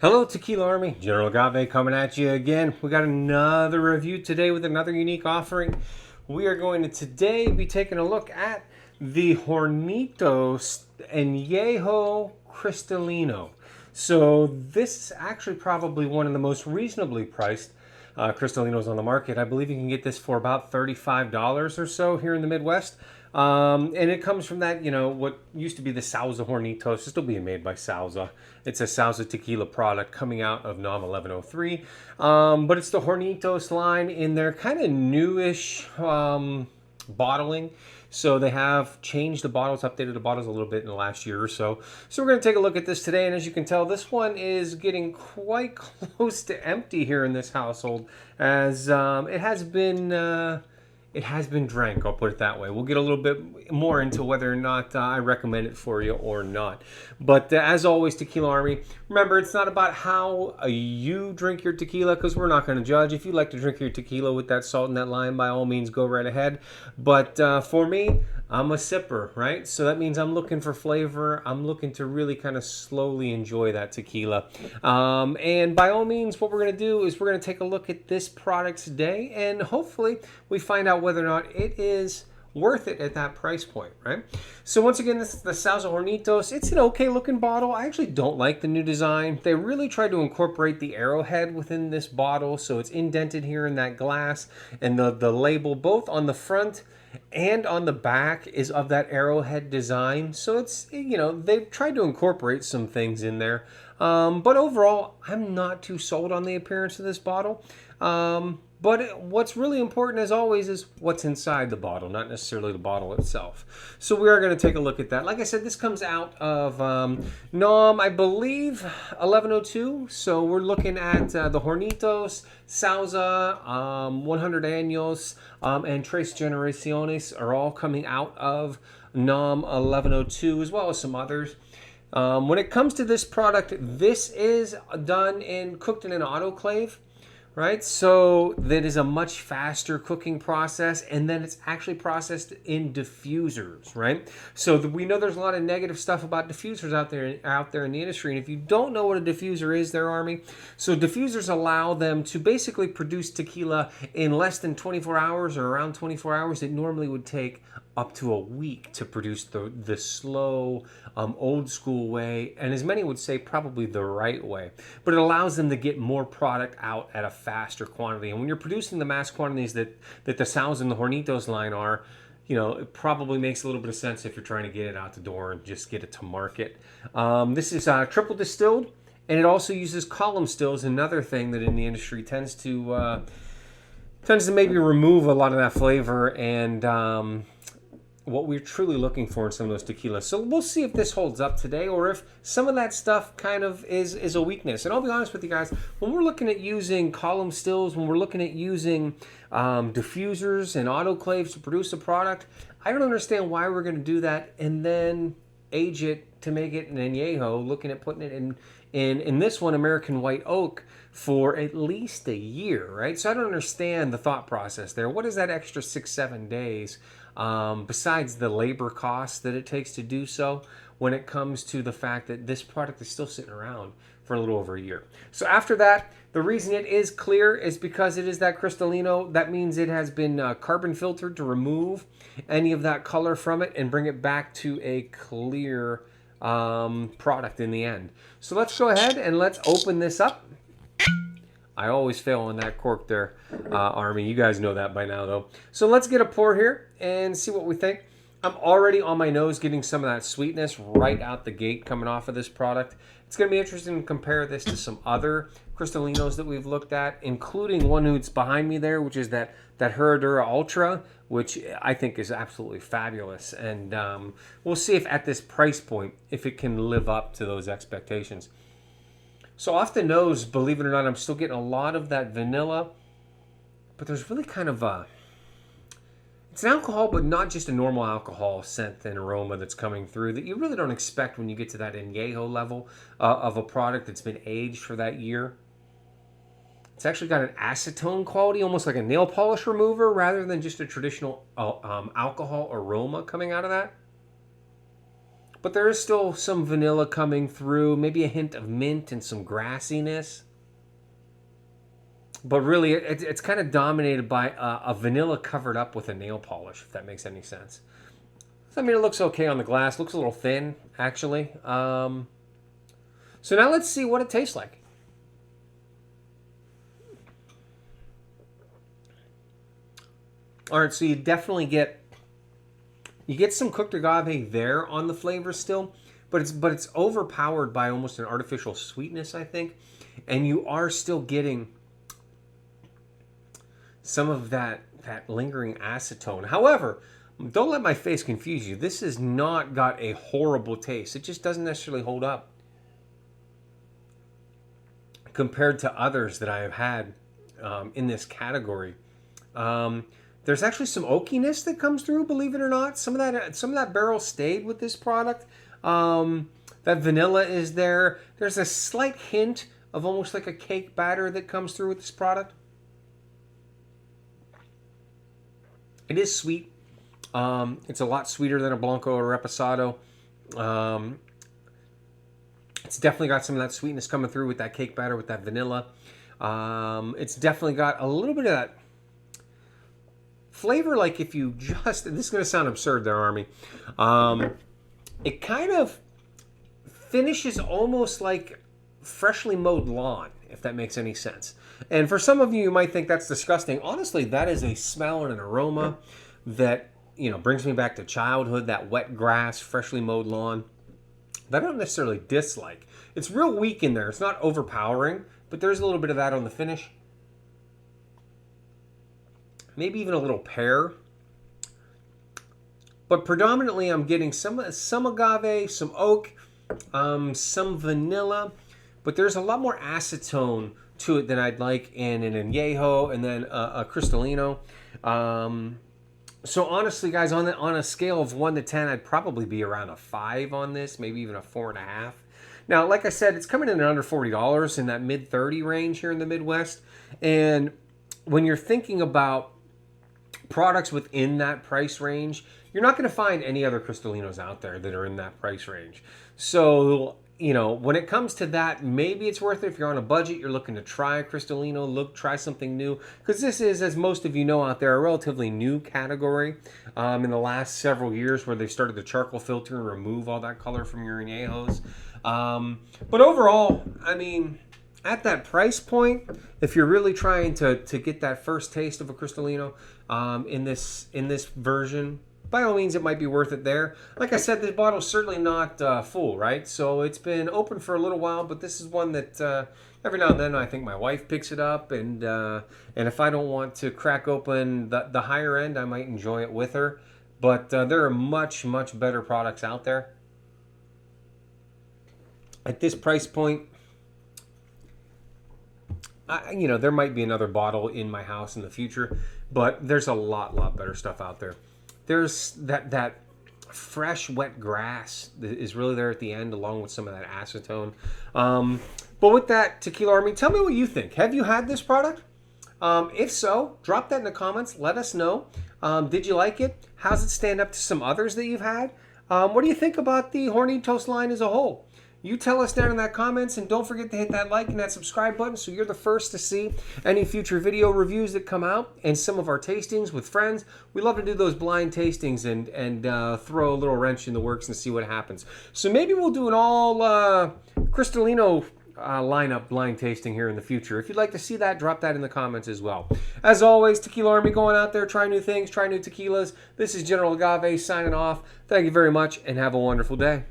Hello, Tequila Army. General Agave coming at you again. We got another review today with another unique offering. We are going to today be taking a look at the Hornitos Añejo Cristalino. So this is actually probably one of the most reasonably priced Cristalinos on the market. I believe you can get this for about $35 or so here in the Midwest. And it comes from that, what used to be the Sauza Hornitos. It's still being made by Sauza. It's a Sauza tequila product coming out of NOM 1103. But it's the Hornitos line in their kind of newish bottling. So they have changed the bottles, updated the bottles a little bit in the last year or so. So we're going to take a look at this today. And as you can tell, this one is getting quite close to empty here in this household, as it has been drank, I'll put it that way. We'll get a little bit more into whether or not I recommend it for you or not. But as always, Tequila Army, remember, it's not about how you drink your tequila, because we're not going to judge. If you like to drink your tequila with that salt and that lime, by all means, go right ahead. But for me, I'm a sipper, right? So that means I'm looking for flavor. I'm looking to really kind of slowly enjoy that tequila. And by all means, what we're going to do is we're going to take a look at this product today, and hopefully we find out whether or not it is worth it at that price point, right? So once again, this is the Sauza Hornitos. It's an okay looking bottle. I actually don't like the new design. They really tried to incorporate the arrowhead within this bottle, so it's indented here in that glass, and the label both on the front and on the back is of that arrowhead design. So it's, they've tried to incorporate some things in there. But overall, I'm not too sold on the appearance of this bottle. But what's really important, as always, is what's inside the bottle, not necessarily the bottle itself. So we are going to take a look at that. Like I said, this comes out of NOM, I believe, 1102. So we're looking at the Hornitos, Sauza, 100 Años, and Tres Generaciones are all coming out of NOM 1102, as well as some others. When it comes to this product, this is cooked in an autoclave. Right, so that is a much faster cooking process, and then it's actually processed in diffusers, right? So we know there's a lot of negative stuff about diffusers out there in the industry, and if you don't know what a diffuser is, their Army, so diffusers allow them to basically produce tequila in less than 24 hours or around 24 hours. It normally would take up to a week to produce the slow, old school way, and as many would say, probably the right way. But it allows them to get more product out at a faster quantity. And when you're producing the mass quantities that the Sauza and the Hornitos line are, it probably makes a little bit of sense if you're trying to get it out the door and just get it to market. This is triple distilled, and it also uses column stills, another thing that in the industry tends to maybe remove a lot of that flavor and what we're truly looking for in some of those tequilas. So we'll see if this holds up today, or if some of that stuff kind of is a weakness. And I'll be honest with you guys, when we're looking at using column stills, when we're looking at using diffusers and autoclaves to produce a product, I don't understand why we're going to do that and then age it to make it an añejo, looking at putting it in this one, American White Oak, for at least a year, right? So I don't understand the thought process there. What is that extra 6-7 days? Besides the labor costs that it takes to do so, when it comes to the fact that this product is still sitting around for a little over a year. So after that, the reason it is clear is because it is that Cristalino. That means it has been carbon filtered to remove any of that color from it and bring it back to a clear product in the end. So let's go ahead and let's open this up. I always fail on that cork there, Army. You guys know that by now, though. So let's get a pour here and see what we think. I'm already on my nose getting some of that sweetness right out the gate coming off of this product. It's going to be interesting to compare this to some other Cristalinos that we've looked at, including one who's behind me there, which is that Herradura Ultra, which I think is absolutely fabulous. And we'll see if at this price point, if it can live up to those expectations. So off the nose, believe it or not, I'm still getting a lot of that vanilla, but there's really kind of it's an alcohol, but not just a normal alcohol scent and aroma that's coming through that you really don't expect when you get to that añejo level of a product that's been aged for that year. It's actually got an acetone quality, almost like a nail polish remover, rather than just a traditional alcohol aroma coming out of that. but there is still some vanilla coming through, maybe a hint of mint and some grassiness. But really, it's kind of dominated by a vanilla covered up with a nail polish, if that makes any sense. So, I mean, it looks okay on the glass. Looks a little thin, actually. So now let's see what it tastes like. All right, so you definitely get some cooked agave there on the flavor still, but it's overpowered by almost an artificial sweetness, I think, and you are still getting some of that lingering acetone. However, don't let my face confuse you. This has not got a horrible taste. It just doesn't necessarily hold up compared to others that I have had in this category. There's actually some oakiness that comes through, believe it or not. Some of that barrel stayed with this product. That vanilla is there. There's a slight hint of almost like a cake batter that comes through with this product. It is sweet. It's a lot sweeter than a Blanco or Reposado. It's definitely got some of that sweetness coming through with that cake batter, with that vanilla. It's definitely got a little bit of that flavor, like if you just, this is going to sound absurd there, Army. It kind of finishes almost like freshly mowed lawn, if that makes any sense. And for some of you, you might think that's disgusting. Honestly, that is a smell and an aroma that, you know, brings me back to childhood, that wet grass, freshly mowed lawn, that I don't necessarily dislike. It's real weak in there. It's not overpowering, but there's a little bit of that on the finish. Maybe even a little pear. But predominantly I'm getting some agave, some oak, some vanilla, but there's a lot more acetone to it than I'd like in an Añejo and then a Cristalino. So honestly, guys, on a scale of 1 to 10, I'd probably be around a 5 on this, maybe even a 4.5. Now, like I said, it's coming in at under $40 in that mid-30 range here in the Midwest. And when you're thinking about products within that price range, you're not going to find any other Cristalinos out there that are in that price range. So, you know, when it comes to that, maybe it's worth it if you're on a budget, you're looking to try a Cristalino, try something new. Because this is, as most of you know out there, a relatively new category in the last several years, where they've started to charcoal filter and remove all that color from your Añejos. But overall, I mean, at that price point, if you're really trying to get that first taste of a Cristalino in this version, by all means, it might be worth it there. Like I said, this bottle's certainly not full, right? So it's been open for a little while, but this is one that every now and then I think my wife picks it up, and if I don't want to crack open the higher end, I might enjoy it with her. But there are much, much better products out there. At this price point, you know, there might be another bottle in my house in the future, but there's a lot better stuff out there. There's that fresh, wet grass that is really there at the end, along with some of that acetone. But with that, Tequila Army, tell me what you think. Have you had this product? If so, drop that in the comments. Let us know. Did you like it? How does it stand up to some others that you've had? What do you think about the Hornitos line as a whole? You tell us down in that comments, and don't forget to hit that like and that subscribe button so you're the first to see any future video reviews that come out and some of our tastings with friends. We love to do those blind tastings and throw a little wrench in the works and see what happens. So maybe we'll do an all Cristalino lineup blind tasting here in the future. If you'd like to see that, drop that in the comments as well. As always, Tequila Army going out there, try new things, try new tequilas. This is General Agave signing off. Thank you very much, and have a wonderful day.